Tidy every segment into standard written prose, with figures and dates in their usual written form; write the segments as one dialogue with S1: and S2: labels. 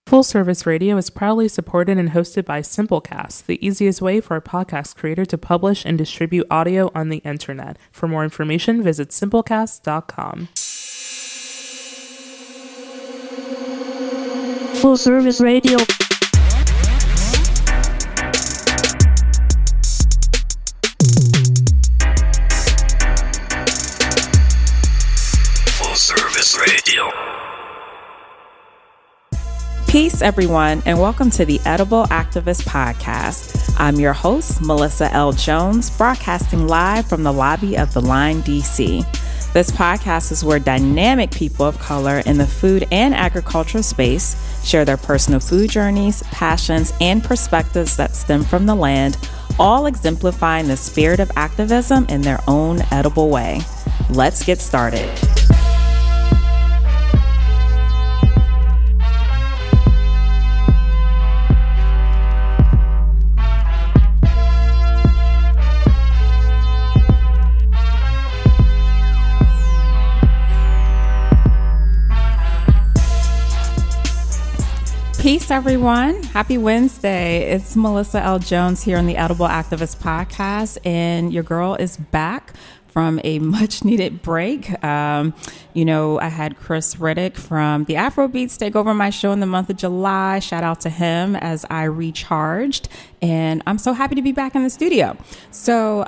S1: Full Service Radio is proudly supported and hosted by Simplecast, the easiest way for a podcast creator to publish and distribute audio on the internet. For more information, visit simplecast.com.
S2: Full Service Radio.
S3: Full Service Radio.
S4: Peace, everyone, and welcome to the Edible Activist Podcast. I'm your host, Melissa L. Jones, broadcasting live from the lobby of the Line, D.C. This podcast is where dynamic people of color in the food and agricultural space share their personal food journeys, passions, and perspectives that stem from the land, all exemplifying the spirit of activism in their own edible way. Let's get started. Peace, everyone. Happy Wednesday. It's Melissa L. Jones here on the Edible Activist Podcast, and your girl is back from a much needed break. I had Chris Riddick from the Afrobeats take over my show in the month of July. Shout out to him as I recharged, and I'm so happy to be back in the studio. So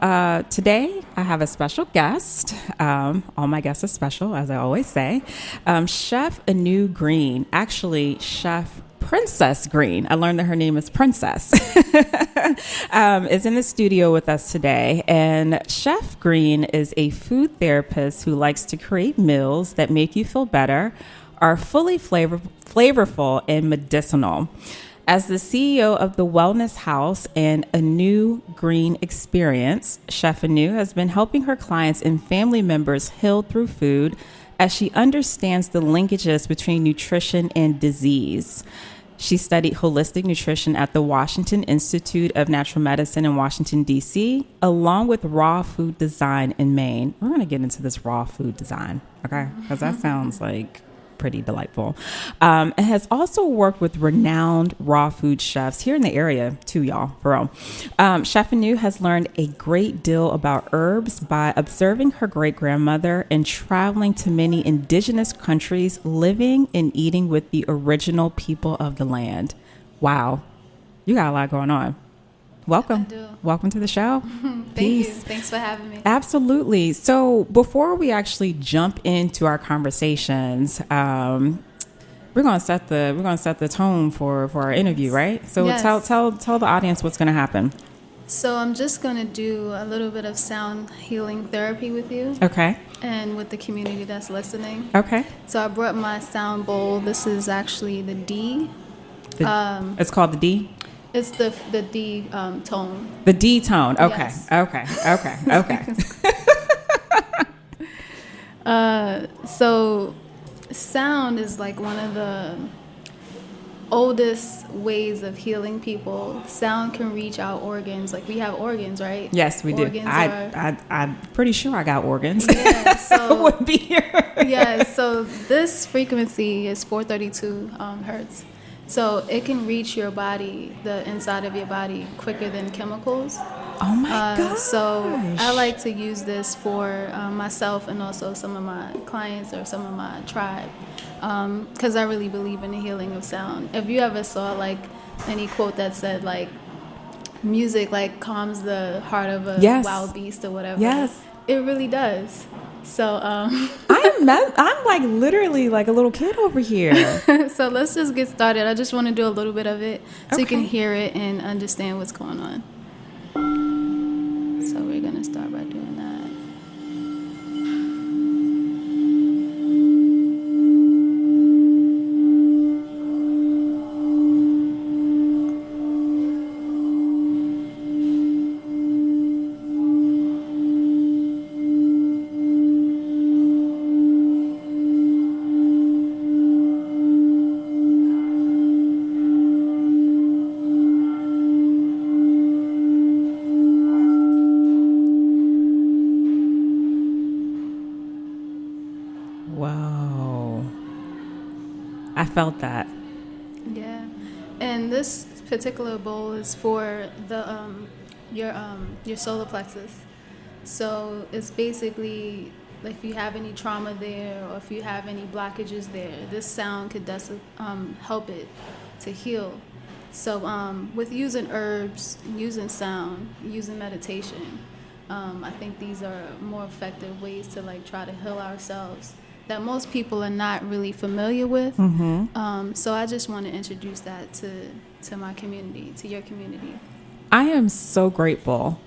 S4: today I have a special guest. All my guests are special, as I always say. Chef AnuGreen, actually Chef Princess Green. I learned that her name is Princess. Is in the studio with us today. And Chef Green is a food therapist who likes to create meals that make you feel better, are fully flavorful, and medicinal. As the CEO of the Wellness House and AnuGreenExperience, Chef Anu has been helping her clients and family members heal through food as she understands the linkages between nutrition and disease. She studied holistic nutrition at the Washington Institute of Natural Medicine in Washington, D.C., along with raw food design in Maine. We're going to get into this raw food design, okay? Because that sounds like pretty delightful. And has also worked with renowned raw food chefs here in the area too, y'all, for real. Chef Anu has learned a great deal about herbs by observing her great-grandmother and traveling to many indigenous countries, living and eating with the original people of the land. Wow. You got a lot going on. Welcome.
S5: I do.
S4: Welcome to the show.
S5: Thank
S4: Peace.
S5: you. Thanks for having me.
S4: Absolutely. So before we actually jump into our conversations, we're gonna set the tone for our interview, right? So
S5: Yes.
S4: tell the audience what's gonna happen.
S5: So I'm just going to do a little bit of sound healing therapy with you
S4: Okay.
S5: and with the community that's listening.
S4: Okay.
S5: So I brought my sound bowl. This is actually the D.
S4: It's called the D.
S5: It's the D tone.
S4: The D tone. Okay.
S5: Yes.
S4: Okay.
S5: So sound is like one of the oldest ways of healing people. Sound can reach our organs. Like we have organs, right?
S4: Yes, we do. I'm pretty sure I got organs.
S5: Yeah, so
S4: would be here.
S5: yeah, so this frequency is 432 hertz. So it can reach your body, the inside of your body, quicker than chemicals.
S4: Oh my gosh.
S5: So I like to use this for myself and also some of my clients or some of my tribe, because I really believe in the healing of sound. If you ever saw like any quote that said like music like calms the heart of a wild beast or whatever,
S4: yes,
S5: it really does. So
S4: I'm like literally like a little kid over here.
S5: so let's just get started. I just want to do a little bit of it so you can hear it and understand what's going on. So we're gonna start by doing that.
S4: Whoa. I felt that.
S5: Yeah. And this particular bowl is for the your solar plexus. So it's basically if you have any trauma there or if you have any blockages there, this sound could help it to heal. So with using herbs, using sound, using meditation, I think these are more effective ways to like try to heal ourselves that most people are not really familiar with. So I just want to introduce that to my community, to your community.
S4: I am so grateful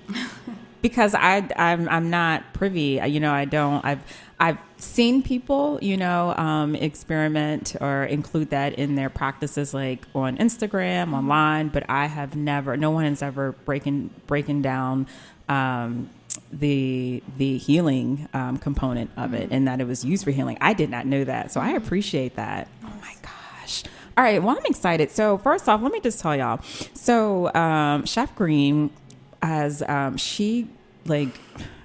S4: because I'm not privy. I've seen people, experiment or include that in their practices, like on Instagram, online, but I have never. No one has ever breaking down the healing component of it, and that it was used for healing. I did not know that, so I appreciate that. Oh my gosh. All right, well, I'm excited. So first off, let me just tell y'all. So Chef Green, as she like,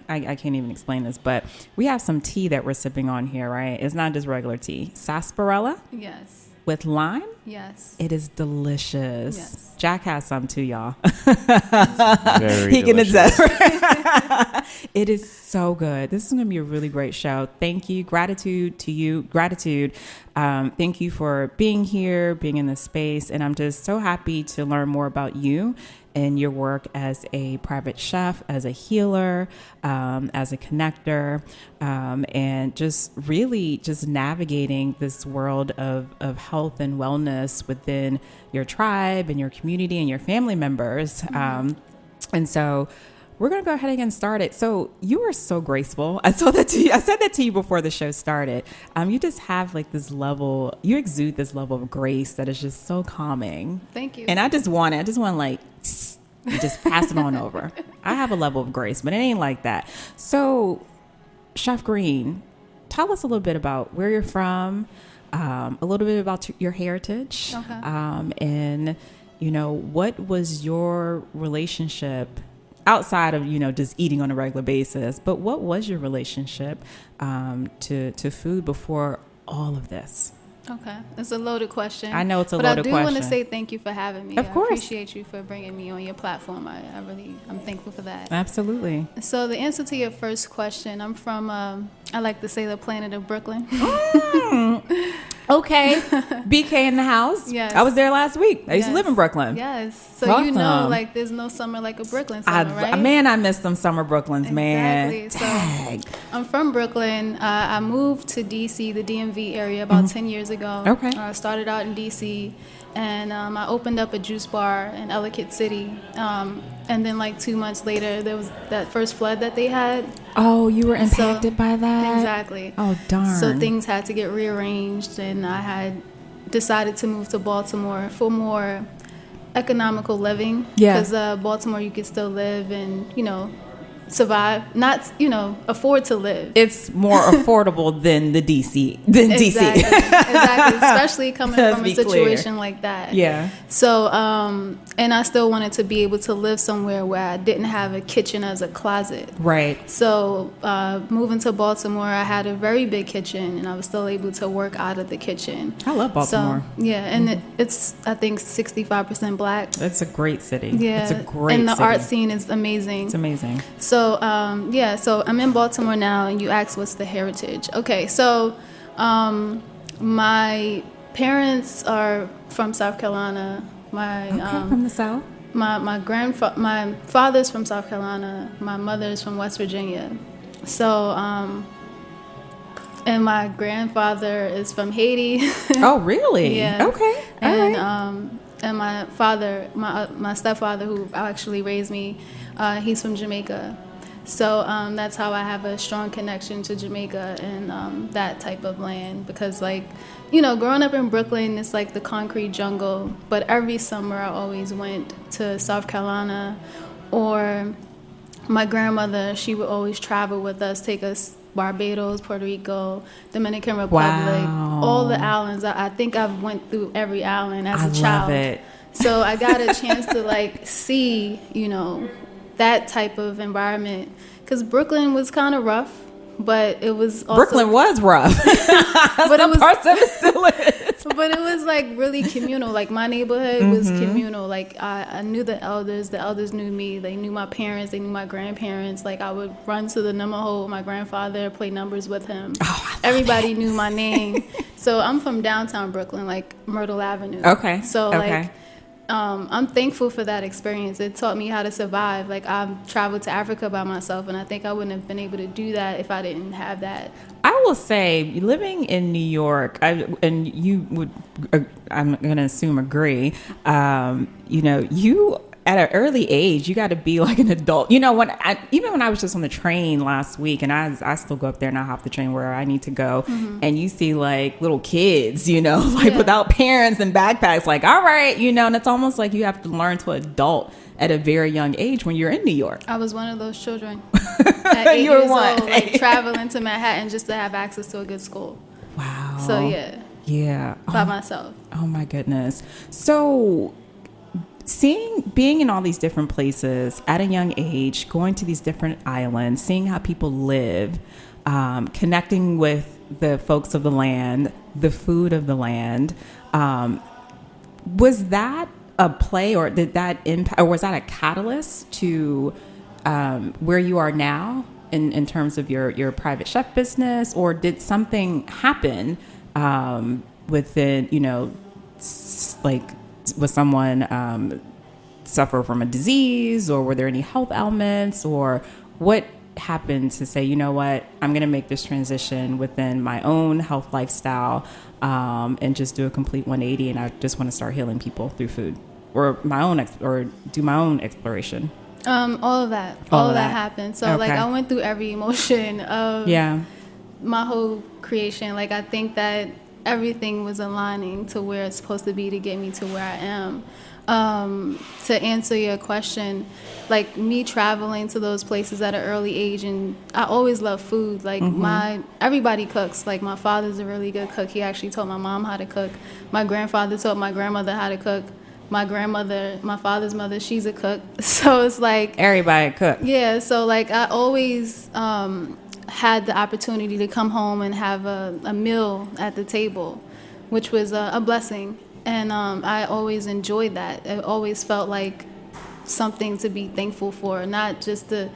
S4: I can't even explain this, but we have some tea that we're sipping on here, right? It's not just regular tea. Sarsaparilla?
S5: Yes.
S4: With lime?
S5: Yes.
S4: It is delicious.
S5: Yes.
S4: Jack has some too, y'all.
S2: Very
S4: he can
S2: delicious.
S4: attest. It is so good. This is going to be a really great show. Thank you. Gratitude to you. Gratitude. Thank you for being here, being in this space. And I'm just so happy to learn more about you and your work as a private chef, as a healer, as a connector, and just really just navigating this world of health and wellness within your tribe and your community and your family members. And so we're going to go ahead and get started. So you are so graceful. I said that to you before the show started. You just have like this level, you exude this level of grace that is just so calming.
S5: Thank you.
S4: And I just want like, just pass it on over. I have a level of grace, but it ain't like that. So Chef Green, tell us a little bit about where you're from, a little bit about your heritage.
S5: Okay.
S4: And, what was your relationship outside of, just eating on a regular basis, but what was your relationship to food before all of this?
S5: Okay. It's a loaded question.
S4: I know it's a loaded question.
S5: But I do want to say thank you for having me.
S4: Of course.
S5: I appreciate you for bringing me on your platform. I'm thankful for that.
S4: Absolutely.
S5: So the answer to your first question, I'm from, I like to say the planet of Brooklyn.
S4: Okay. BK in the house.
S5: Yes.
S4: I was there last week. I used to live in Brooklyn.
S5: Yes. So
S4: Awesome.
S5: like there's no summer like a Brooklyn summer, right?
S4: Man, I miss them summer Brooklyns, man.
S5: Exactly. So I'm from Brooklyn. I moved to DC, the DMV area, about 10 years ago.
S4: Okay.
S5: I started out in DC, and I opened up a juice bar in Ellicott City. And then like 2 months later, there was that first flood that they had.
S4: Oh, you were impacted by that?
S5: Exactly.
S4: Oh, darn.
S5: So things had to get rearranged, and I had decided to move to Baltimore for more economical living.
S4: Yeah.
S5: Because Baltimore, you could still live and, survive, not, afford to live.
S4: It's more affordable than DC.
S5: Exactly. Especially coming from a situation like that.
S4: Yeah.
S5: So, and I still wanted to be able to live somewhere where I didn't have a kitchen as a closet.
S4: Right.
S5: So, moving to Baltimore, I had a very big kitchen, and I was still able to work out of the kitchen.
S4: I love Baltimore.
S5: So, yeah, and it's, I think, 65% black.
S4: It's a great city.
S5: Yeah.
S4: It's a great
S5: And the
S4: city.
S5: art scene is amazing.
S4: It's amazing.
S5: So, so I'm in Baltimore now, and you asked what's the heritage. Okay, so my parents are from South Carolina.
S4: From the South?
S5: My father's from South Carolina. My mother's from West Virginia. So, and my grandfather is from Haiti.
S4: Oh, really?
S5: Yeah.
S4: Okay.
S5: And
S4: right.
S5: And my father, my stepfather, who actually raised me, he's from Jamaica. So that's how I have a strong connection to Jamaica and that type of land, because growing up in Brooklyn, it's like the concrete jungle, but every summer I always went to South Carolina, or my grandmother, she would always travel with us, take us Barbados, Puerto Rico, Dominican Republic, all the islands. I think I've went through every island as a child.
S4: I love it.
S5: So I got a chance to see, that type of environment, because Brooklyn was kind of rough, but it was also
S4: Brooklyn was rough.
S5: but
S4: Some parts of it still is.
S5: But it was like really communal. Like my neighborhood was communal. Like I knew the elders knew me. They knew my parents, they knew my grandparents. Like I would run to the number hole with my grandfather, play numbers with him. Everybody knew my name. So I'm from downtown Brooklyn, like Myrtle Avenue.
S4: Okay.
S5: So like I'm thankful for that experience. It taught me how to survive. Like I've traveled to Africa by myself, and I think I wouldn't have been able to do that if I didn't have that.
S4: I will say, living in New York, and you would, I'm going to assume, agree. You at an early age, you got to be like an adult. Even when I was just on the train last week, and I still go up there and I hop the train where I need to go, and you see like little kids, without parents and backpacks, like, all right, and it's almost like you have to learn to adult at a very young age when you're in New York.
S5: I was one of those children. At 8
S4: You were
S5: years
S4: one.
S5: old, like traveling to Manhattan just to have access to a good school.
S4: Wow.
S5: So
S4: yeah,
S5: by myself.
S4: Oh my goodness. So being in all these different places at a young age, going to these different islands, seeing how people live, connecting with the folks of the land, the food of the land, was that a play, or did that impact, or was that a catalyst to where you are now in terms of your private chef business, or did something happen within, like, was someone suffer from a disease, or were there any health ailments, or what happened to say, you know what, I'm going to make this transition within my own health lifestyle and just do a complete 180, and I just want to start healing people through food, or do my own exploration?
S5: All of that happened. So like I went through every emotion of my whole creation. Like I think that everything was aligning to where it's supposed to be to get me to where I am. To answer your question, like me traveling to those places at an early age, and I always love food. Like everybody cooks. Like my father's a really good cook. He actually taught my mom how to cook. My grandfather taught my grandmother how to cook. My grandmother, my father's mother, she's a cook. So it's like
S4: everybody cook. Yeah.
S5: So like I always had the opportunity to come home and have a meal at the table, which was a blessing. And I always enjoyed that. It always felt like something to be thankful for, not just to,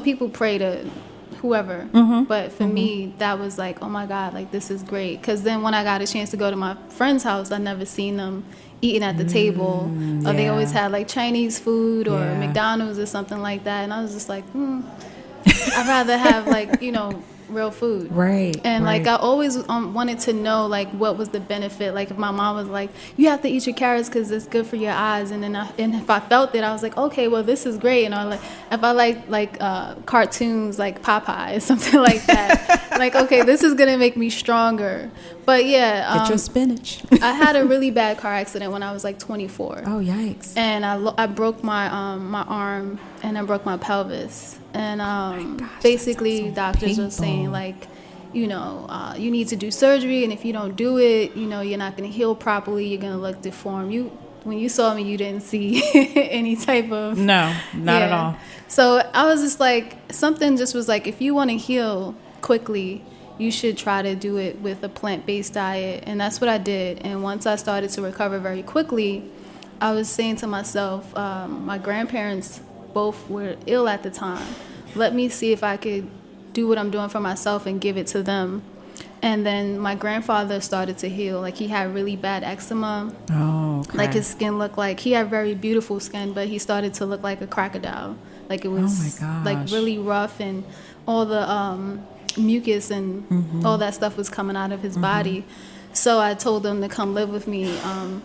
S5: people pray to whoever. But for me, that was like, oh my God, like this is great. Because then when I got a chance to go to my friend's house, I never seen them eating at the table. Or they always had like Chinese food or McDonald's or something like that. And I was just like, I'd rather have like, real food.
S4: Right.
S5: And like I always wanted to know like what was the benefit. Like if my mom was like, you have to eat your carrots because it's good for your eyes, and then if I felt it, I was like, okay, well this is great. And I like if I like cartoons like Popeye or something like that, like okay, this is gonna make me stronger. But
S4: get your spinach.
S5: I had a really bad car accident when I was like 24.
S4: Oh yikes!
S5: And I broke my my arm, and I broke my pelvis. And basically doctors were saying like, you need to do surgery, and if you don't do it, you're not going to heal properly. You're going to look deformed. When you saw me, you didn't see any type of...
S4: No, not at all.
S5: So I was just like, something just was like, if you want to heal quickly, you should try to do it with a plant-based diet. And that's what I did. And once I started to recover very quickly, I was saying to myself, my grandparents both were ill at the time. Let me see if I could do what I'm doing for myself and give it to them. And then my grandfather started to heal. Like he had really bad eczema. Oh, okay. Like his skin looked like, he had very beautiful skin, but he started to look like a crocodile. Like it was like really rough, and all the mucus and all that stuff was coming out of his body. So I told them to come live with me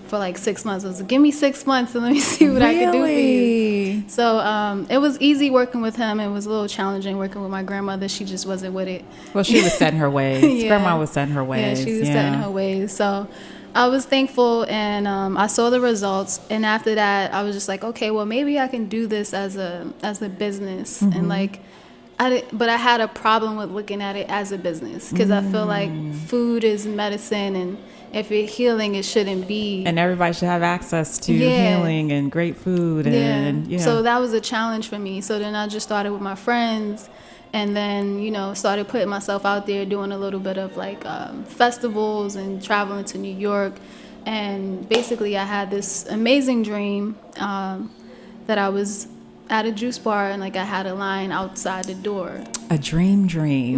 S5: for like 6 months. I was like, give me 6 months and let me see what I can do for you. So it was easy working with him. It was a little challenging working with my grandmother. She just wasn't with it.
S4: Well, she was set in her ways. Grandma was set in her ways.
S5: Yeah, she was set in her ways. So I was thankful, and I saw the results. And after that, I was just like, okay, well, maybe I can do this as a business. And like, but I had a problem with looking at it as a business, because I feel like food is medicine, and if you're healing, it shouldn't be. And
S4: everybody should have access to healing and great food. And
S5: so that was a challenge for me. So then I just started with my friends, And then, you know, started putting myself out there, doing a little bit of like festivals and traveling to New York. And basically I had this amazing dream that I was at a juice bar and like I had a line outside the door.
S4: A dream.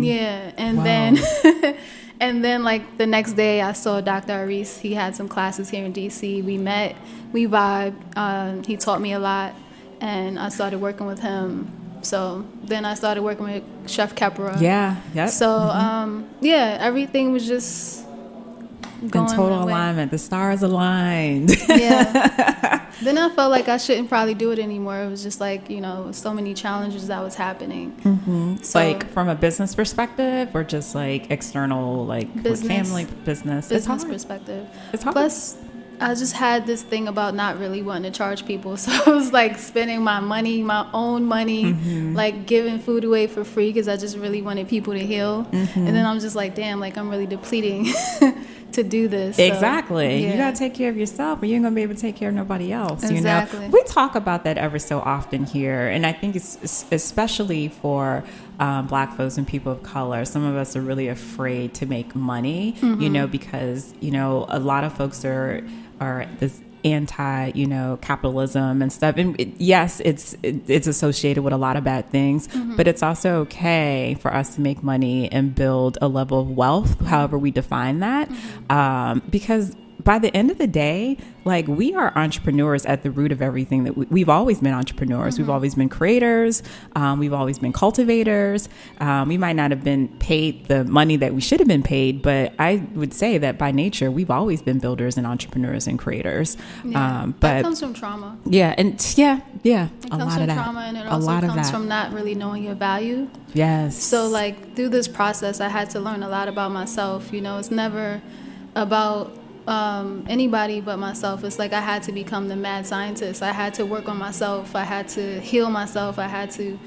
S5: Yeah. And
S4: Wow.
S5: then and then like the next day I saw Dr. Aris. He had some classes here in DC. We met, we vibed. He taught me a lot and I started working with him. So then I started working with Chef Kepra.
S4: Yeah. Yep.
S5: So yeah, everything was just going
S4: in total
S5: my way.
S4: alignment. The stars aligned.
S5: Yeah. Then I felt like I shouldn't probably do it anymore. It was just like, you know, so many challenges that was happening. So,
S4: Like from a business perspective or just like external, like with
S5: Business.
S4: family business? It's
S5: business
S4: hard.
S5: perspective.
S4: It's hard.
S5: Plus, I just had this thing about not really wanting to charge people. So I was like spending my money, my own money, like giving food away for free because I just really wanted people to heal. And then I'm just like, damn, like I'm really depleting to do this. So,
S4: Exactly.
S5: yeah.
S4: You got to take care of yourself or you ain't going to be able to take care of nobody else.
S5: Exactly.
S4: You know, we talk about that ever so often here. And I think it's especially for Black folks and people of color. Some of us are really afraid to make money, you know, because, you know, a lot of folks are this anti, you know, capitalism and stuff. And yes, it's associated with a lot of bad things, but it's also okay for us to make money and build a level of wealth, however we define that, because by the end of the day, like we are entrepreneurs at the root of everything that we've always been entrepreneurs. We've always been creators. We've always been cultivators. We might not have been paid the money that we should have been paid, but I would say that by nature, we've always been builders and entrepreneurs and creators.
S5: Yeah.
S4: But
S5: that comes from trauma.
S4: yeah, and yeah,
S5: It
S4: a
S5: comes
S4: lot
S5: from
S4: of that.
S5: trauma and it
S4: A
S5: also
S4: lot of
S5: comes
S4: that.
S5: from not really knowing your value.
S4: Yes.
S5: So like through this process, I had to learn a lot about myself. You know, it's never about anybody but myself. It's like I had to become the mad scientist. I had to work on myself. I had to heal myself. I had to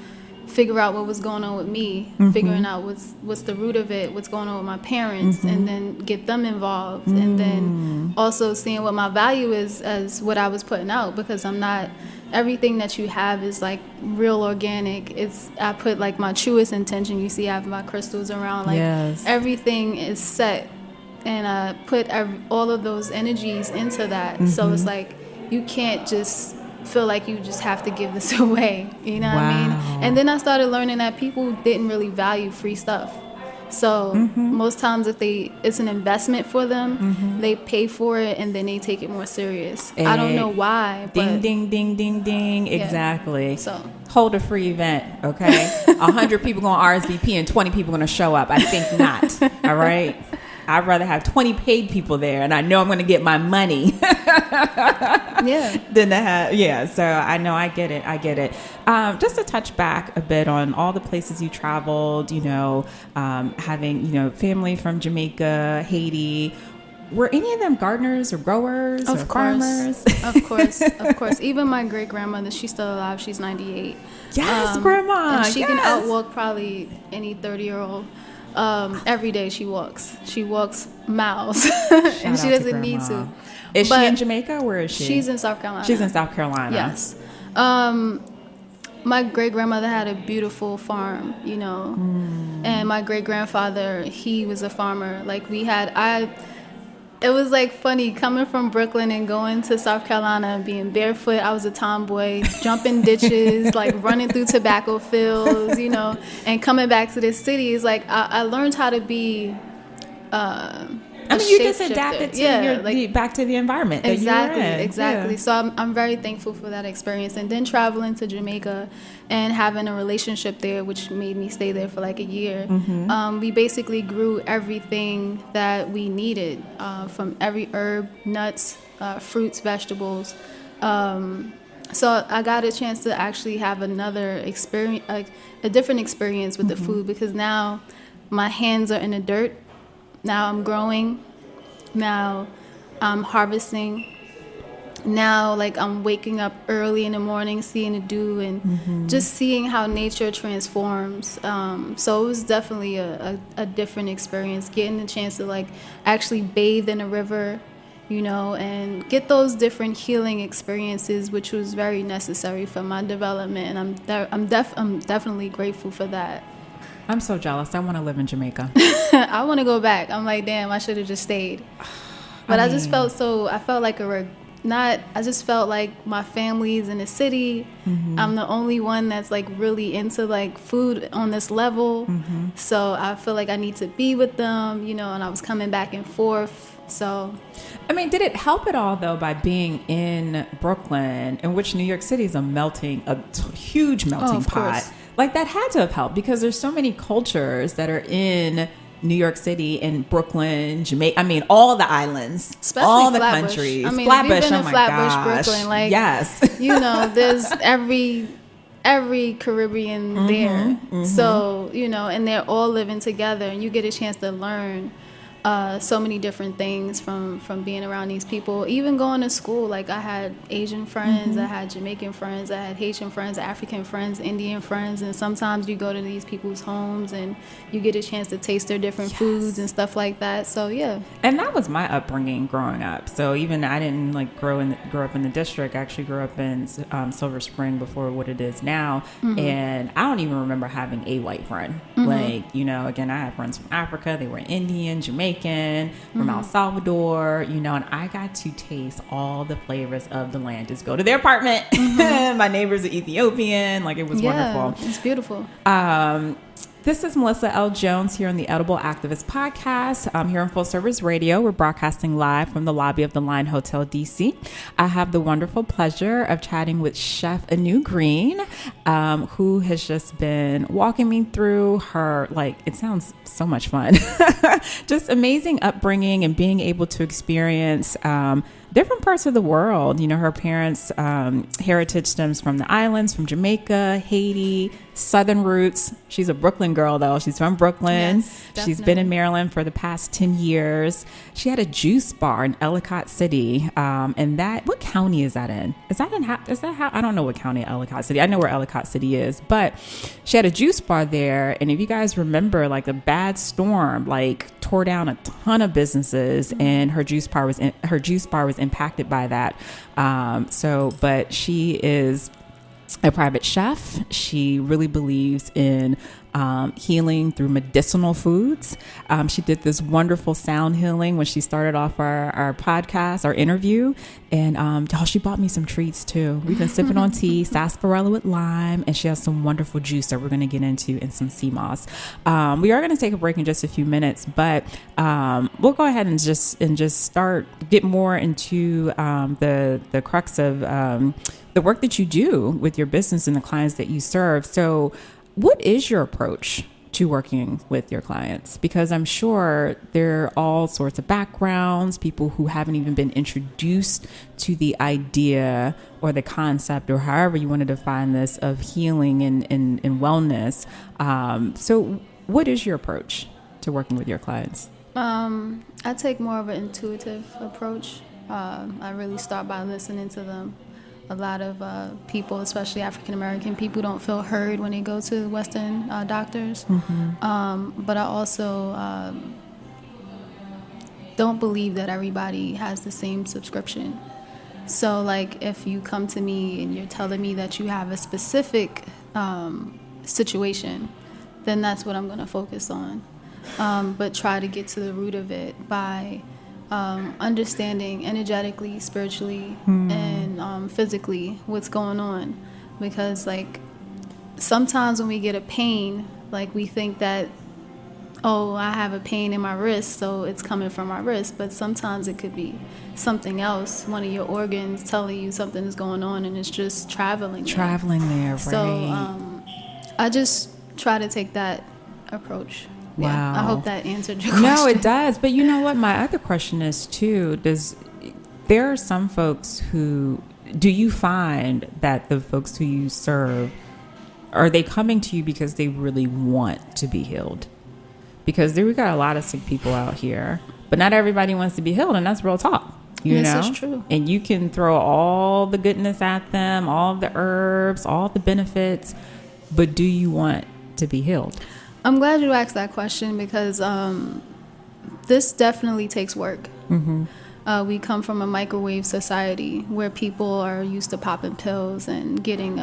S5: figure out what was going on with me, figuring out what's the root of it, what's going on with my parents, and then get them involved. And then also seeing what my value is as what I was putting out, because I'm not, everything that you have is like real organic. I put like my truest intention. You see I have my crystals around, like
S4: Yes.
S5: everything is set, and I put all of those energies into that. So it's like you can't just feel like you just have to give this away, you know what I mean?
S4: Wow.
S5: And then I started learning that people didn't really value free stuff. So most times if it's an investment for them, they pay for it and then they take it more serious. I don't know why,
S4: Ding,
S5: but
S4: ding, ding, ding, ding. Exactly.
S5: So
S4: Hold a free event, okay? 100 people going to RSVP and 20 people going to show up. I think not, all right? I'd rather have 20 paid people there, and I know I'm going to get my money
S5: yeah.
S4: than to have, yeah. So I know I get it. Just to touch back a bit on all the places you traveled, you know, having, you know, family from Jamaica, Haiti. Were any of them gardeners or growers or farmers?
S5: Of course. Even my great grandmother, she's still alive. She's 98.
S4: Yes, grandma.
S5: And she can
S4: yes.
S5: outwalk probably any 30-year-old. Every day she walks. She walks miles, and she doesn't need to.
S4: Is
S5: But
S4: she in Jamaica? Where is she?
S5: She's in South Carolina.
S4: She's in South Carolina.
S5: Yes. My great grandmother had a beautiful farm, you know, and my great grandfather, he was a farmer. Like it was like funny coming from Brooklyn and going to South Carolina and being barefoot. I was a tomboy, jumping ditches, like running through tobacco fields, you know, and coming back to this city is like I learned how to be.
S4: I mean, you just adapted to back to the environment.
S5: Exactly,
S4: that you were in.
S5: exactly.
S4: Yeah.
S5: So I'm very thankful for that experience. And then traveling to Jamaica and having a relationship there, which made me stay there for like a year. We basically grew everything that we needed, from every herb, nuts, fruits, vegetables. So I got a chance to actually have another experience, a different experience with the food, because now my hands are in the dirt. Now I'm growing. Now I'm harvesting. Now, like, I'm waking up early in the morning, seeing the dew, and just seeing how nature transforms. So it was definitely a different experience, getting the chance to, like, actually bathe in a river, you know, and get those different healing experiences, which was very necessary for my development. And I'm definitely grateful for that.
S4: I'm so jealous. I want to live in Jamaica.
S5: I want to go back. I'm like, damn, I should have just stayed. But I just felt I felt like I just felt like my family's in the city. Mm-hmm. I'm the only one that's like really into like food on this level. Mm-hmm. So I feel like I need to be with them, and I was coming back and forth. So,
S4: I mean, did it help at all though by being in Brooklyn, in which New York City is a huge melting pot?
S5: Course.
S4: Like that had to have helped because there's so many cultures that are in New York City and Brooklyn, Jamaica. I mean, all the islands,
S5: especially
S4: all the
S5: Flatbush.
S4: countries.
S5: I mean,
S4: Flatbush,
S5: if you've been
S4: oh
S5: to
S4: my
S5: Flatbush,
S4: gosh.
S5: Brooklyn, like
S4: yes,
S5: there's every Caribbean there. Mm-hmm. So and they're all living together, and you get a chance to learn so many different things from being around these people. Even going to school, like I had Asian friends, I had Jamaican friends, I had Haitian friends, African friends, Indian friends, and sometimes you go to these people's homes and you get a chance to taste their different foods and stuff like that. So yeah,
S4: and that was my upbringing growing up. So even I didn't like grow up in the district. I actually grew up in Silver Spring before what it is now, and I don't even remember having a white friend. Like again, I had friends from Africa. They were Indian, Jamaican, from El Salvador, and I got to taste all the flavors of the land. Just go to their apartment. My neighbors are Ethiopian. Like it was wonderful.
S5: It's beautiful.
S4: This is Melissa L. Jones here on the Edible Activist Podcast. I'm here on Full Service Radio. We're broadcasting live from the lobby of the Line Hotel, DC. I have the wonderful pleasure of chatting with Chef AnuGreen, who has just been walking me through her, it sounds so much fun, just amazing upbringing and being able to experience different parts of the world. Her parents' heritage stems from the islands, from Jamaica, Haiti, Southern roots. She's a Brooklyn girl, though. She's from Brooklyn.
S5: Yes,
S4: she's been in Maryland for the past 10 years. She had a juice bar in Ellicott City. And what county is that in? Is that how? I don't know what county Ellicott City. I know where Ellicott City is, but she had a juice bar there. And if you guys remember, the bad storm, tore down a ton of businesses, and her juice bar was impacted by that. But she is a private chef. She really believes in healing through medicinal foods. She did this wonderful sound healing when she started off our podcast, our interview. And she bought me some treats too. We've been sipping on tea, sarsaparilla with lime, and she has some wonderful juice that we're going to get into and some sea moss. We are going to take a break in just a few minutes, but we'll go ahead and just get more into the crux of the work that you do with your business and the clients that you serve. So what is your approach to working with your clients? Because I'm sure there are all sorts of backgrounds, people who haven't even been introduced to the idea or the concept, or however you want to define this, of healing and wellness. So what is your approach to working with your clients?
S5: I take more of an intuitive approach. I really start by listening to them. A lot of people, especially African-American people, don't feel heard when they go to Western doctors. But I also don't believe that everybody has the same subscription. So, if you come to me and you're telling me that you have a specific situation, then that's what I'm going to focus on. But try to get to the root of it by understanding energetically, spiritually, and physically what's going on. Because sometimes when we get a pain, we think that, oh, I have a pain in my wrist, so it's coming from my wrist. But sometimes it could be something else, one of your organs telling you something is going on, and it's just traveling there, right? So I just try to take that approach.
S4: Wow.
S5: Yeah, I hope that answered your question.
S4: No, it does. But you know what? My other question is, too, there are some folks who, do you find that the folks who you serve, are they coming to you because they really want to be healed? Because we got a lot of sick people out here, but not everybody wants to be healed, and that's real talk. You know?
S5: That's true.
S4: And you can throw all the goodness at them, all the herbs, all the benefits, but do you want to be healed?
S5: I'm glad you asked that question, because this definitely takes work. We come from a microwave society where people are used to popping pills and getting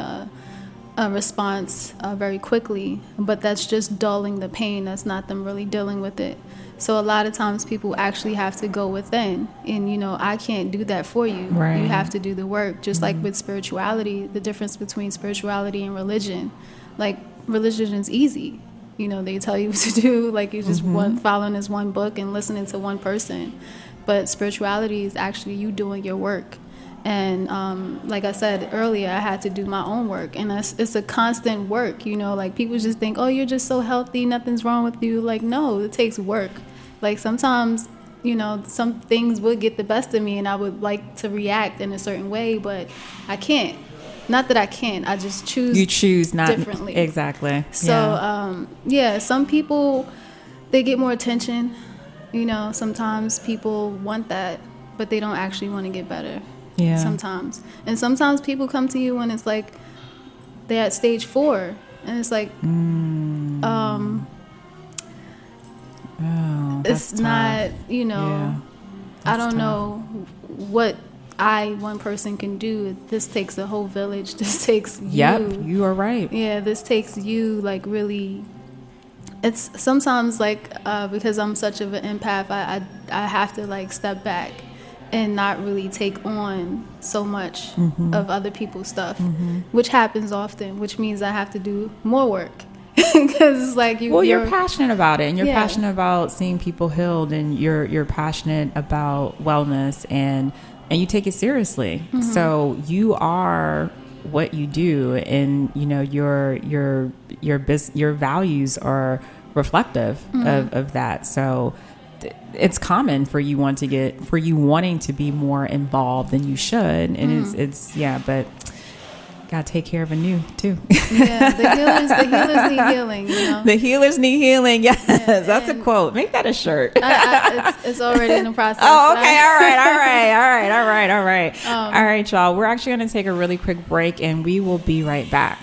S5: a response very quickly, but that's just dulling the pain. That's not them really dealing with it. So a lot of times people actually have to go within, and I can't do that for you.
S4: Right.
S5: You have to do the work. Just like with spirituality, the difference between spirituality and religion, like religion is easy. They tell you what to do, like you just following this one book and listening to one person. But spirituality is actually you doing your work. And like I said earlier, I had to do my own work, and it's a constant work. Like people just think, oh, you're just so healthy, nothing's wrong with you. Like, no, it takes work. Like sometimes, some things would get the best of me, and I would like to react in a certain way, but I can't. Not that I can't. I just choose.
S4: You choose not
S5: differently.
S4: Exactly.
S5: So some people, they get more attention. Sometimes people want that, but they don't actually want to get better.
S4: Yeah.
S5: Sometimes. And sometimes people come to you when it's like they're at stage 4, and it's like it's not, I don't know what one person can do. This takes a whole village. This takes you.
S4: Yep, you are right.
S5: Yeah, this takes you, like, really. It's sometimes like because I'm such of an empath, I have to like step back and not really take on so much of other people's stuff, which happens often, which means I have to do more work. Because it's like
S4: you're passionate about it, and you're passionate about seeing people healed, and you're passionate about wellness, and you take it seriously. So you are what you do, and your values are reflective of that. So it's common for you wanting to be more involved than you should, and it's but gotta take care of Anu too.
S5: Yeah, the healers need healing.
S4: The healers need healing. Yes, that's a quote. Make that a shirt.
S5: It's already in the process.
S4: Oh, okay. All right, y'all. We're actually going to take a really quick break, and we will be right back.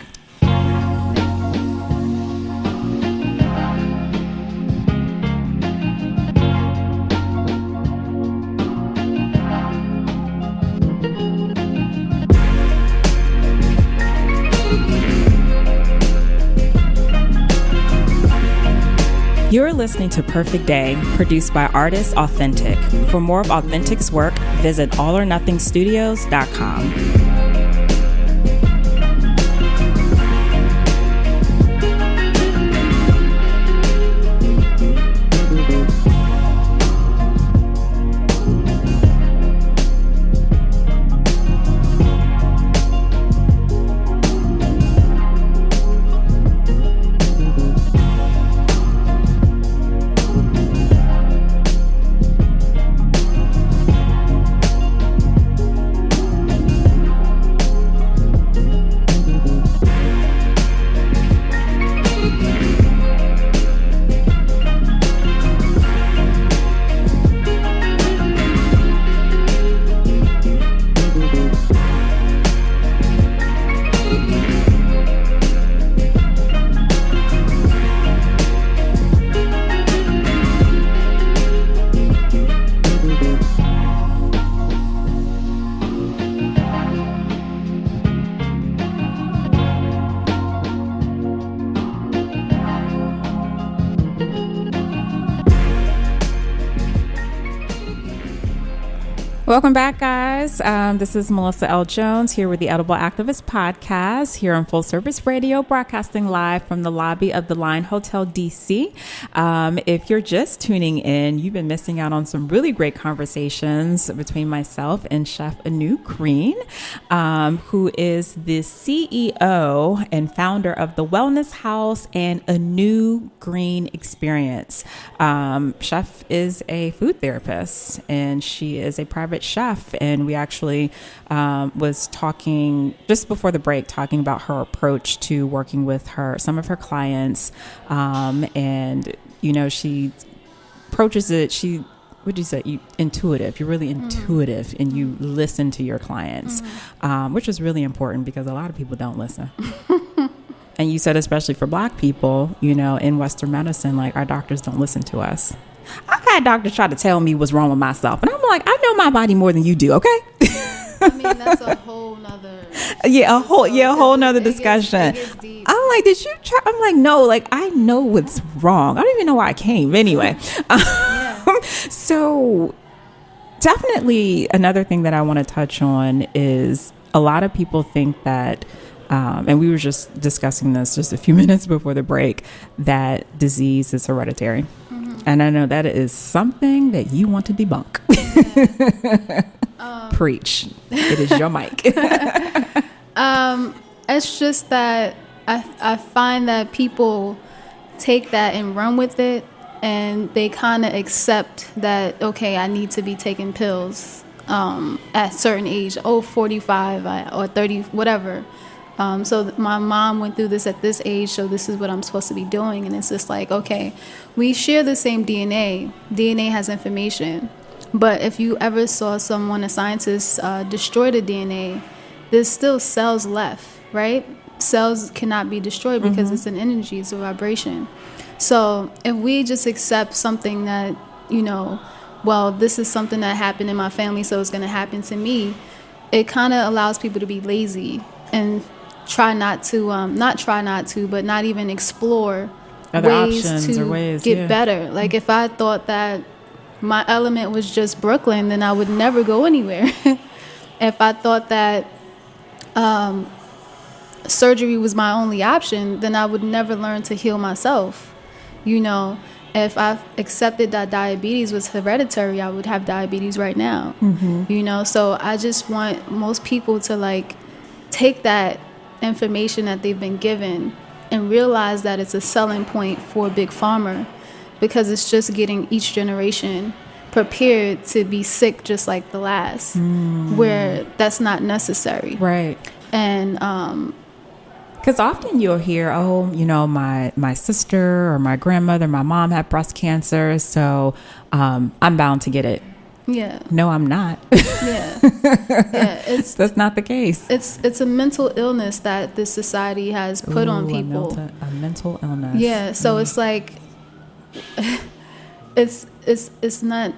S4: You're listening to Perfect Day, produced by Artists Authentic. For more of Authentic's work, visit allornothingstudios.com. Welcome back, guys. This is Melissa L. Jones here with the Edible Activist Podcast here on Full Service Radio, broadcasting live from the lobby of the Line Hotel DC. If you're just tuning in, you've been missing out on some really great conversations between myself and Chef Anu Green, who is the CEO and founder of the Wellness House and AnuGreenExperience. Chef is a food therapist, and she is a private chef, and we actually was talking just before the break, talking about her approach to working with some of her clients, and she approaches it. Would you say intuitive? You're really intuitive, and you listen to your clients, which is really important because a lot of people don't listen. And you said, especially for Black people, in Western medicine, like, our doctors don't listen to us. I've had doctors try to tell me what's wrong with myself, and I'm like, I know my body more than you do, okay?
S5: I mean, that's a whole nother.
S4: A whole nother discussion.
S5: It gets deep.
S4: I'm like, did you try? I'm like, no, like I know what's wrong. I don't even know why I came anyway. So definitely another thing that I want to touch on is a lot of people think that, and we were just discussing this just a few minutes before the break, that disease is hereditary. And I know that is something that you want to debunk. Preach. It is your mic.
S5: It's just that I find that people take that and run with it, and they kind of accept that, okay, I need to be taking pills at a certain age, 45 or 30, whatever. So my mom went through this at this age, so this is what I'm supposed to be doing. And it's just like, okay, we share the same DNA. DNA has information. But if you ever saw a scientist, destroy the DNA, there's still cells left, right? Cells cannot be destroyed because it's an energy, it's a vibration. So if we just accept something that, well, this is something that happened in my family, so it's going to happen to me, it kind of allows people to be lazy and but not even explore
S4: other
S5: ways
S4: options
S5: to
S4: or ways,
S5: get better. Like if I thought that my element was just Brooklyn, then I would never go anywhere. If I thought that surgery was my only option, then I would never learn to heal myself. If I accepted that diabetes was hereditary, I would have diabetes right now. So I just want most people to take that information that they've been given and realize that it's a selling point for Big Pharma, because it's just getting each generation prepared to be sick just like the last, where that's not necessary.
S4: Right.
S5: And
S4: because often you'll hear, my sister or my grandmother, my mom had breast cancer, so I'm bound to get it.
S5: Yeah.
S4: No, I'm not.
S5: Yeah.
S4: That's not the case.
S5: It's a mental illness that this society has put on people.
S4: A mental illness.
S5: Yeah. So it's like it's not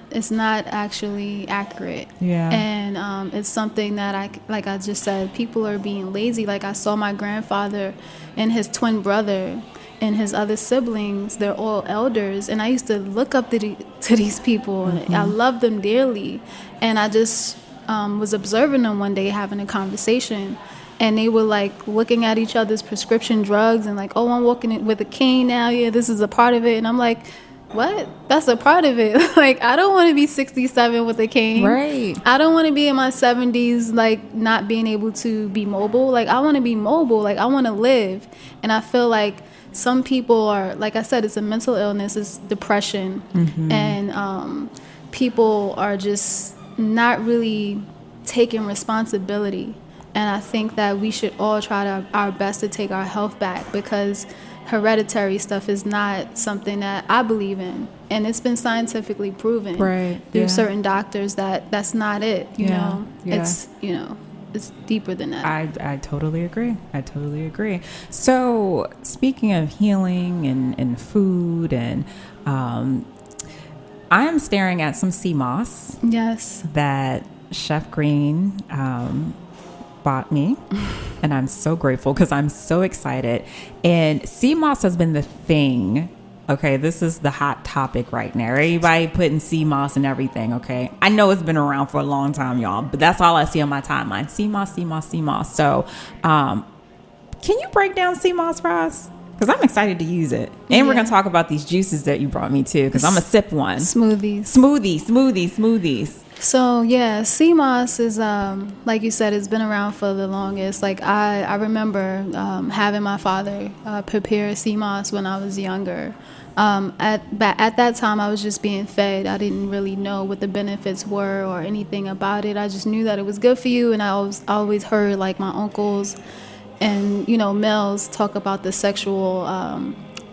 S5: actually accurate.
S4: Yeah.
S5: And it's something that I just said, people are being lazy. Like I saw my grandfather and his twin brother and his other siblings, they're all elders, and I used to look up to these people, and I love them dearly. And I just was observing them one day having a conversation, and they were looking at each other's prescription drugs and oh, I'm walking with a cane now, yeah, this is a part of it. And I'm like, what? That's a part of it. I don't want to be 67 with a cane. Right. I don't want to be in my 70s not being able to be mobile. I want to be mobile. I want to live. And I feel like some people are, like I said, it's a mental illness, it's depression, and people are just not really taking responsibility. And I think that we should all try our best to take our health back, because hereditary stuff is not something that I believe in, and it's been scientifically proven through certain doctors that that's not it. It's it's deeper than that.
S4: I totally agree. So speaking of healing and food, and I am staring at some sea moss.
S5: Yes. That
S4: Chef Green bought me, and I'm so grateful because I'm so excited. And sea moss has been the thing. Okay, this is the hot topic right now. Everybody putting sea moss and everything, okay? I know it's been around for a long time, y'all, but that's all I see on my timeline. Sea moss, sea moss, sea moss. So, can you break down sea moss for us? Because I'm excited to use it. And we're going to talk about these juices that you brought me too, because I'm going to sip one.
S5: Smoothies. So, yeah, sea moss is, like you said, it's been around for the longest. I remember having my father prepare sea moss when I was younger. At that time, I was just being fed. I didn't really know what the benefits were or anything about it. I just knew that it was good for you, and I always heard my uncles and males talk about the sexual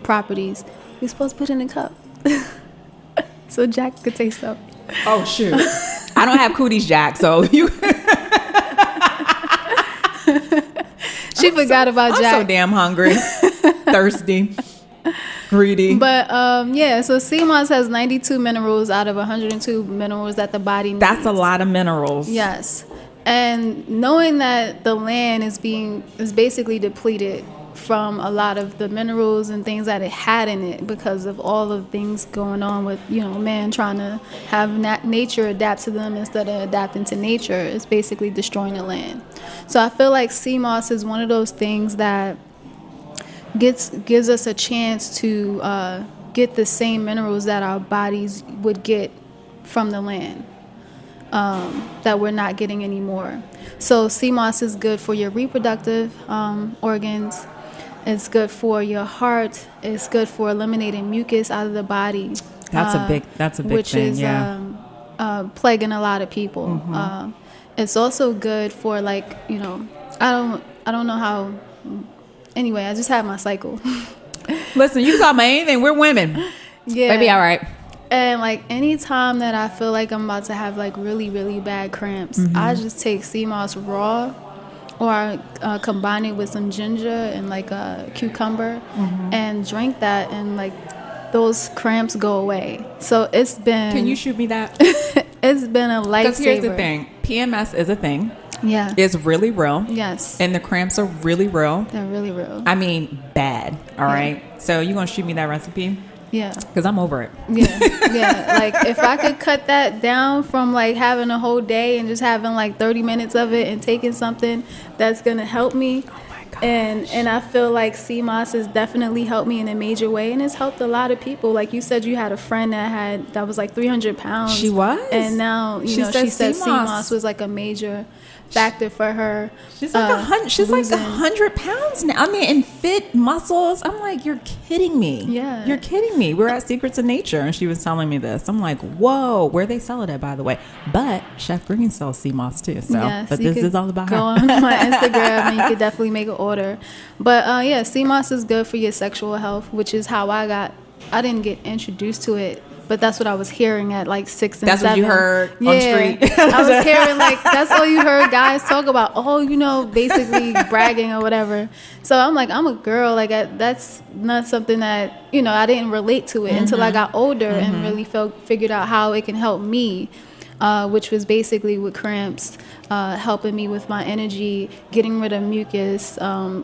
S5: properties. You're supposed to put it in a cup so Jack could taste up.
S4: Oh shoot! I don't have cooties, Jack. So you.
S5: She forgot about Jack.
S4: I'm so damn hungry, thirsty, greedy.
S5: But so sea moss has 92 minerals out of 102 minerals that the body needs.
S4: That's a lot of minerals.
S5: Yes. And knowing that the land is basically depleted from a lot of the minerals and things that it had in it because of all of things going on with, man trying to have nature adapt to them instead of adapting to nature, is basically destroying the land. So I feel like sea moss is one of those things that gives us a chance to get the same minerals that our bodies would get from the land, that we're not getting anymore. So sea moss is good for your reproductive organs. It's good for your heart. It's good for eliminating mucus out of the body.
S4: That's a big
S5: which
S4: thing.
S5: Is plaguing a lot of people.
S4: Mm-hmm.
S5: It's also good for I don't know how. Anyway, I just had my cycle.
S4: Listen, you can talk about anything. We're women.
S5: Yeah.
S4: Baby, all right.
S5: And anytime that I feel like I'm about to have really, really bad cramps,
S4: mm-hmm.
S5: I just take sea moss raw, or I combine it with some ginger and a cucumber,
S4: mm-hmm.
S5: and drink that, and those cramps go away. So it's been.
S4: Can you shoot me that?
S5: It's been a lifesaver.
S4: Because here's the thing, PMS is a thing.
S5: Yeah.
S4: It's really real.
S5: Yes.
S4: And the cramps are really real.
S5: They're really real.
S4: I mean, bad. All right. So you gonna shoot me that recipe?
S5: Yeah.
S4: Because I'm over it.
S5: Yeah. Yeah. If I could cut that down from having a whole day and just having 30 minutes of it and taking something that's gonna help me.
S4: Oh my gosh.
S5: And I feel like sea moss has definitely helped me in a major way, and it's helped a lot of people. Like you said, you had a friend that was 300 pounds.
S4: She was.
S5: And now she said sea moss was a major factor for her.
S4: She's 100. She's 100 pounds now. I mean, in fit muscles. I'm like, you're kidding me.
S5: Yeah,
S4: you're kidding me. We're at Secrets of Nature, and she was telling me this. I'm like, whoa, where they sell it at, by the way. But Chef Green sells sea moss too. So,
S5: yes,
S4: but this is all about her.
S5: Go on my Instagram, and you could definitely make an order. But sea moss is good for your sexual health, which is how I didn't get introduced to it. But that's what I was hearing at 6 and 7.
S4: That's what you heard on the street?
S5: I was hearing that's all you heard guys talk about. Oh, basically bragging or whatever. So I'm I'm a girl. That's not something that, I didn't relate to it mm-hmm. until I got older mm-hmm. and really figured out how it can help me, which was basically with cramps, helping me with my energy, getting rid of mucus.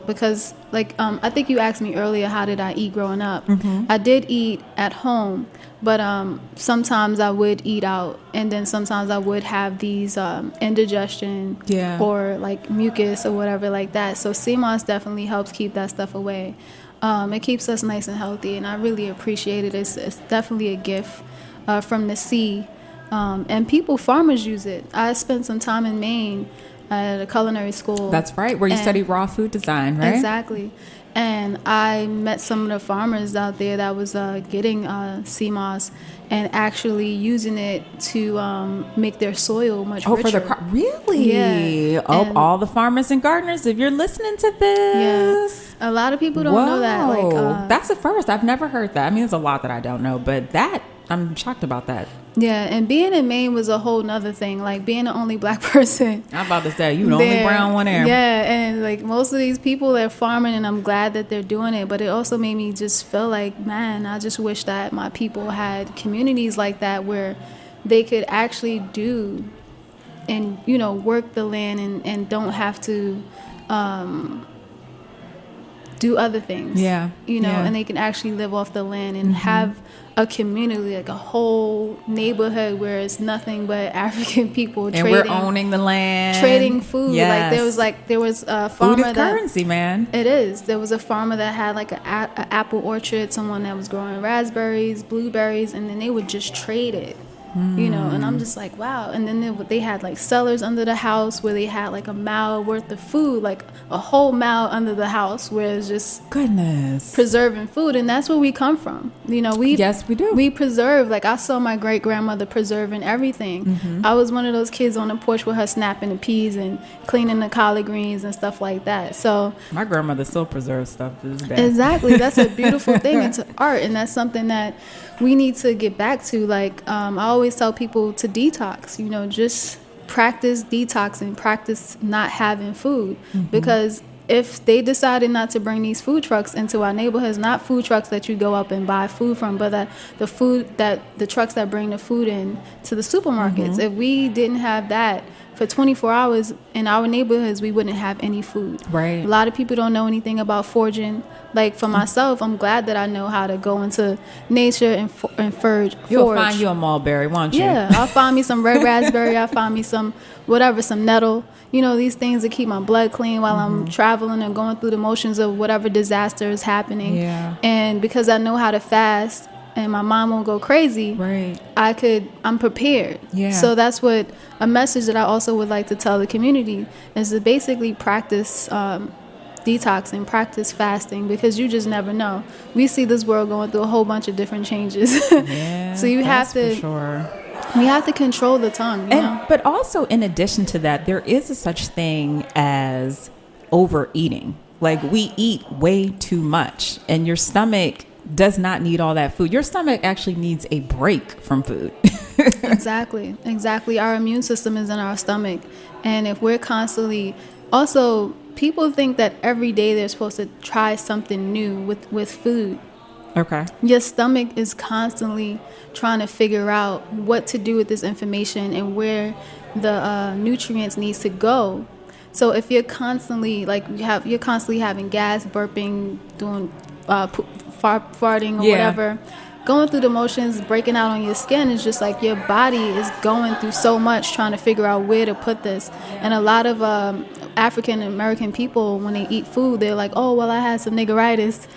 S5: Because I think you asked me earlier, how did I eat growing up? Mm-hmm. I did eat at home. But sometimes I would eat out, and then sometimes I would have these indigestion or mucus or whatever like that. So sea moss definitely helps keep that stuff away. It keeps us nice and healthy, and I really appreciate it. It's definitely a gift from the sea. And farmers use it. I spent some time in Maine at a culinary school.
S4: That's right, where you study raw food design, right?
S5: Exactly. And I met some of the farmers out there that was getting sea moss and actually using it to make their soil much richer.
S4: For the crop. Really?
S5: Yeah.
S4: All the farmers and gardeners, if you're listening to this.
S5: Yeah. A lot of people don't know that.
S4: That's a first. I've never heard that. I mean, there's a lot that I don't know, but I'm shocked about that.
S5: Yeah, and being in Maine was a whole nother thing. Being the only black person.
S4: I'm about to say, you the only brown one there.
S5: Yeah, and most of these people, they're farming, and I'm glad that they're doing it. But it also made me just feel man, I just wish that my people had communities like that where they could actually do and, work the land and don't have to do other things.
S4: Yeah.
S5: And they can actually live off the land and mm-hmm. have a community, a whole neighborhood where it's nothing but African people
S4: and
S5: trading.
S4: We're owning the land.
S5: Trading food.
S4: Yes.
S5: There was a farmer
S4: food is currency, man.
S5: It is. There was a farmer that had an apple orchard, someone that was growing raspberries, blueberries, and then they would just trade it. And I'm just wow. And then they had cellars under the house where they had a mile worth of food, a whole mile under the house where it's just
S4: goodness
S5: preserving food. And that's where we come from.
S4: Yes, we do.
S5: We preserve. I saw my great grandmother preserving everything. Mm-hmm. I was one of those kids on the porch with her snapping the peas and cleaning the collard greens and stuff like that. So
S4: my grandmother still preserves stuff. This is bad.
S5: Exactly. That's a beautiful thing. It's art, and that's something that we need to get back to. I always tell people to detox, just practice detoxing, practice not having food, mm-hmm. because if they decided not to bring these food trucks into our neighborhoods, not food trucks that you go up and buy food from, but the trucks that bring the food in to the supermarkets, if we didn't have that for 24 hours in our neighborhoods, we wouldn't have any food.
S4: Right.
S5: A lot of people don't know anything about foraging. Like for myself, I'm glad that I know how to go into nature and forage.
S4: You'll find you a mulberry, won't you?
S5: Yeah, I'll find me some red raspberry. I'll find me some some nettle. These things that keep my blood clean while I'm traveling and going through the motions of whatever disaster is happening.
S4: Yeah.
S5: And because I know how to fast and my mom won't go crazy,
S4: right,
S5: I'm prepared.
S4: Yeah.
S5: So that's what a message that I also would like to tell the community is to basically practice detoxing, practice fasting, because you just never know. We see this world going through a whole bunch of different changes.
S4: Yeah,
S5: so you have to,
S4: for sure.
S5: We have to control the tongue.
S4: But also, in addition to that, there is a such thing as overeating. Like, we eat way too much, and your stomach does not need all that food. Your stomach actually needs a break from food.
S5: Exactly. Our immune system is in our stomach. And if we're constantly... Also, people think that every day they're supposed to try something new with food.
S4: Okay.
S5: Your stomach is constantly trying to figure out what to do with this information and where the nutrients needs to go. So if you're constantly you're constantly having gas, burping, doing farting or whatever, going through the motions, breaking out on your skin, is just like your body is going through so much trying to figure out where to put this. And a lot of African American people, when they eat food, they're like, oh, well, I had some niggeritis.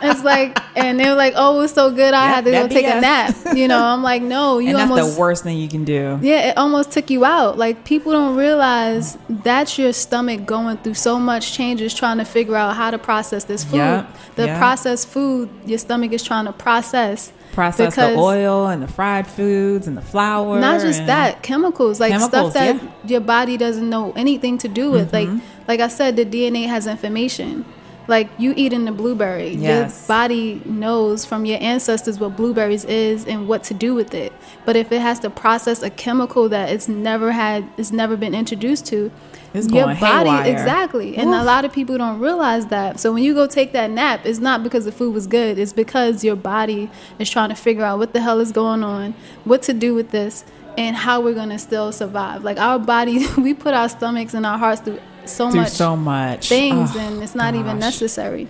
S5: it's like, and they're like, oh, it was so good, I had to go take a nap. I'm like, no,
S4: and that's the worst thing you can do.
S5: Yeah, it almost took you out. Like, people don't realize that's your stomach going through so much changes, trying to figure out how to process this food. Processed food, your stomach is trying to process
S4: the oil and the fried foods and the flour.
S5: Not just that, chemicals stuff that your body doesn't know anything to do with. Like I said, the DNA has information. Like, you eating the blueberry, your body knows from your ancestors what blueberries is and what to do with it. But if it has to process a chemical that it's never been introduced to,
S4: it's
S5: your
S4: going
S5: body
S4: haywire.
S5: Exactly. And a lot of people don't realize that. So when you go take that nap, it's not because the food was good. It's because your body is trying to figure out what the hell is going on, what to do with this, and how we're going to still survive. Like, our body, we put our stomachs and our hearts through so much things, and it's not even necessary.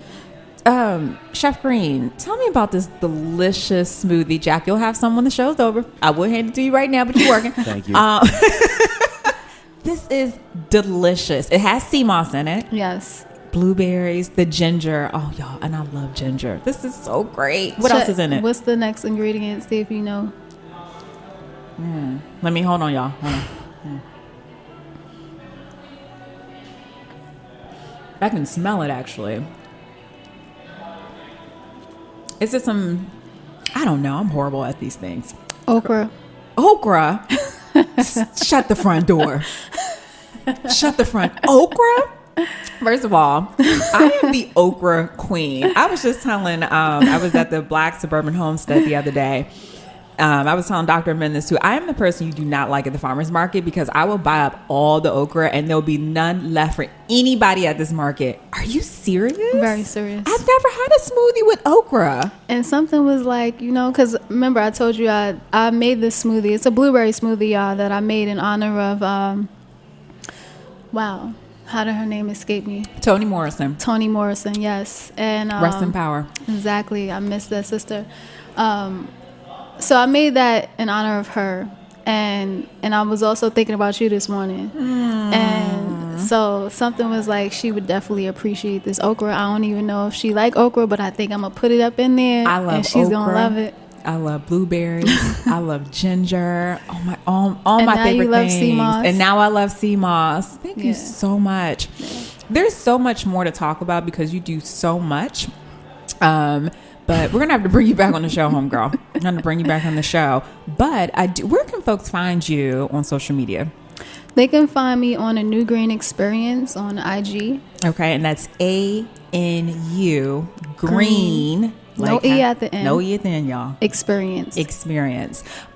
S4: Chef Green, tell me about this delicious smoothie. Jack, you'll have some when the show's over. I will hand it to you right now, but you're working.
S2: Thank you.
S4: This is delicious. It has sea moss in it.
S5: Yes.
S4: Blueberries, the ginger. Oh, y'all, and I love ginger. This is so great. What else is in it?
S5: What's the next ingredient? See if you know.
S4: Let me, hold on, y'all. Hold on. I can smell it, actually. Is it some... I don't know. I'm horrible at these things.
S5: Okra.
S4: Shut the front door. Shut the front. Okra? First of all, I am the okra queen. I was just telling, I was at the Black Suburban Homestead the other day. I was telling Dr. Mendes too, I am the person you do not like at the farmer's market, because I will buy up all the okra and there'll be none left for anybody at this market. Are you serious?
S5: Very serious.
S4: I've never had a smoothie with okra.
S5: And something was like, because remember I told you I made this smoothie. It's a blueberry smoothie, that I made in honor of, how did her name escape me?
S4: Toni Morrison,
S5: yes. And
S4: rest in power.
S5: Exactly. I miss that sister. So I made that in honor of her, and I was also thinking about you this morning, and so something was like, she would definitely appreciate this okra. I don't even know if she like okra, but I think I'm gonna put it up in there.
S4: I love
S5: and she's
S4: okra.
S5: gonna love it.
S4: I love blueberries. I love ginger. All my favorite
S5: you love
S4: things.
S5: sea moss.
S4: And now I love sea moss. Thank you so much. Yeah. There's so much more to talk about because you do so much. But we're going to have to bring you back on the show, homegirl. I'm going to bring you back on the show. But where can folks find you on social media?
S5: They can find me on AnuGreenExperience on IG.
S4: Okay, and that's ANU Green
S5: No E at the end.
S4: No E at the end, y'all.
S5: Experience.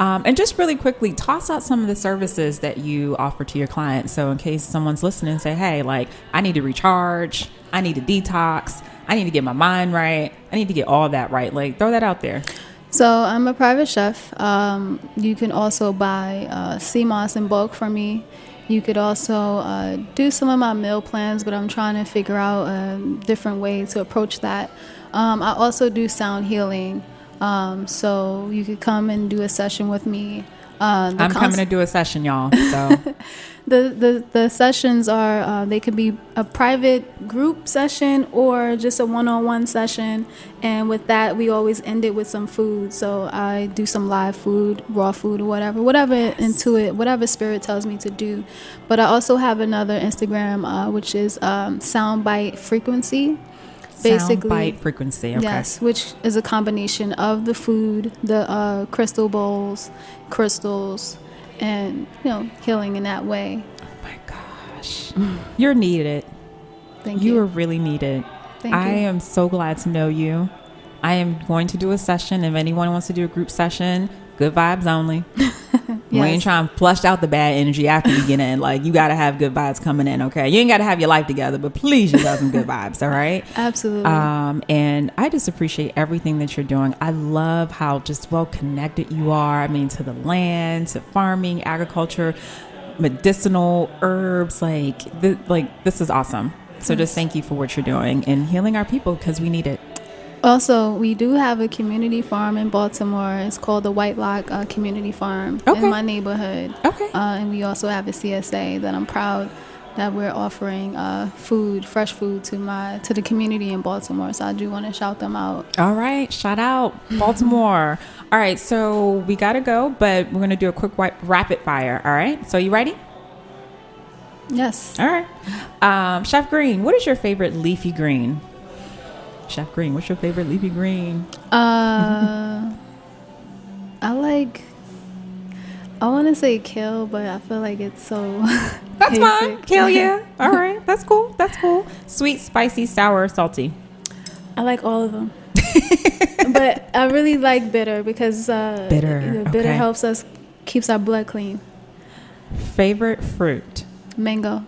S4: And just really quickly, toss out some of the services that you offer to your clients. So in case someone's listening and say, hey, like, I need to recharge, I need to detox, I need to get my mind right, I need to get all that right. Like, throw that out there.
S5: So I'm a private chef. You can also buy sea moss in bulk from me. You could also do some of my meal plans, but I'm trying to figure out a different way to approach that. I also do sound healing. So you could come and do a session with me. I'm
S4: coming to do a session, y'all. So
S5: the sessions are they could be a private group session or just a one-on-one session, and with that we always end it with some food. So I do some live food, raw food, or whatever intuit, whatever spirit tells me to do. But I also have another Instagram which is Soundbite Frequency. Basically,
S4: Soundbite Frequency. Okay.
S5: Yes, which is a combination of the food, the crystal bowls, crystals, and healing in that way.
S4: Oh my gosh, you're needed.
S5: Thank you.
S4: You are really needed.
S5: Thank you.
S4: I am so glad to know you. I am going to do a session. If anyone wants to do a group session, good vibes only.
S5: Yes.
S4: We ain't trying to flush out the bad energy after you get in. Like, you got to have good vibes coming in, okay? You ain't got to have your life together, but please just have some good vibes, all right?
S5: Absolutely.
S4: And I just appreciate everything that you're doing. I love how just well connected you are. I mean, to the land, to farming, agriculture, medicinal herbs. This is awesome. So just thank you for what you're doing and healing our people, because we need it.
S5: Also, we do have a community farm in Baltimore. It's called the White Lock Community Farm in my neighborhood.
S4: Okay.
S5: And we also have a CSA that I'm proud that we're offering fresh food to the community in Baltimore. So I do want to shout them out.
S4: All right. Shout out Baltimore. All right. So we got to go, but we're going to do a quick rapid fire. All right. So you ready?
S5: Yes.
S4: All right. Chef Green, what is your favorite leafy green? Chef Green, what's your favorite leafy green?
S5: I want to say kale, but I feel like it's so
S4: That's
S5: basic.
S4: fine. Kale, yeah. All right. That's cool. Sweet, spicy, sour, salty.
S5: I like all of them. But I really like bitter because bitter helps us, keeps our blood clean.
S4: Favorite fruit?
S5: Mango.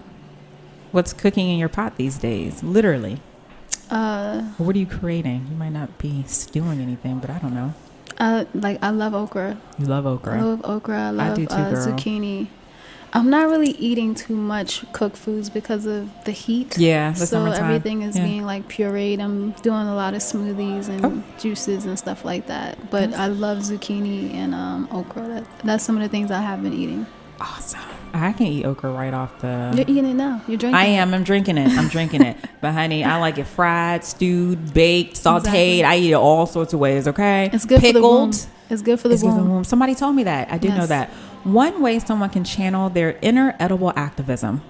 S4: What's cooking in your pot these days? Literally. What are you creating? You might not be stewing anything, but I don't know.
S5: I love okra.
S4: You love okra.
S5: I love okra. I love
S4: I do too, girl.
S5: zucchini. I'm not really eating too much cooked foods because of the heat.
S4: Yeah, the
S5: so
S4: summertime.
S5: Everything is being like pureed. I'm doing a lot of smoothies and juices and stuff like that. But I love zucchini and okra. That's some of the things I have been eating.
S4: Awesome. I can eat okra right off the...
S5: You're eating it now. You're drinking
S4: I
S5: it.
S4: am. I'm drinking it. But honey, I like it fried, stewed, baked, sauteed.
S5: Exactly.
S4: I eat it all sorts of ways, okay?
S5: It's good
S4: Pickled.
S5: for the womb. It's good for the womb.
S4: Somebody told me that. I did know that. One way someone can channel their inner edible activism.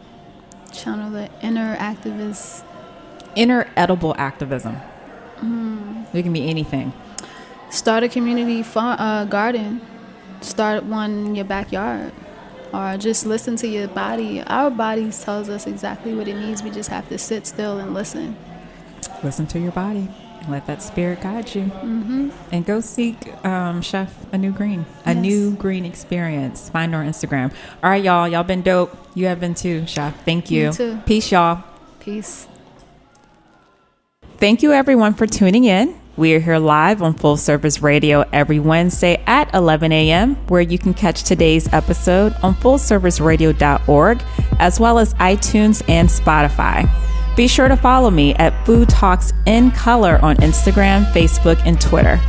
S5: Channel the inner activist.
S4: Inner edible activism. It can be anything.
S5: Start a community garden. Start one in your backyard. Or just listen to your body. Our bodies tells us exactly what it needs. We just have to sit still and listen.
S4: Listen to your body. Let that spirit guide you. And go seek Chef AnuGreen. AnuGreenExperience. Find her on Instagram. All right, y'all. Y'all been dope. You have been too, Chef. Thank you.
S5: You too.
S4: Peace, y'all.
S5: Peace.
S4: Thank you, everyone, for tuning in. We are here live on Full Service Radio every Wednesday at 11 a.m., where you can catch today's episode on fullserviceradio.org, as well as iTunes and Spotify. Be sure to follow me at Food Talks in Color on Instagram, Facebook, and Twitter.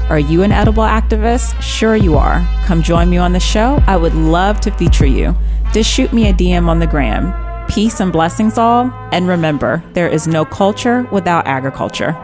S4: Are you an edible activist? Sure you are. Come join me on the show. I would love to feature you. Just shoot me a DM on the gram. Peace and blessings all. And remember, there is no culture without agriculture.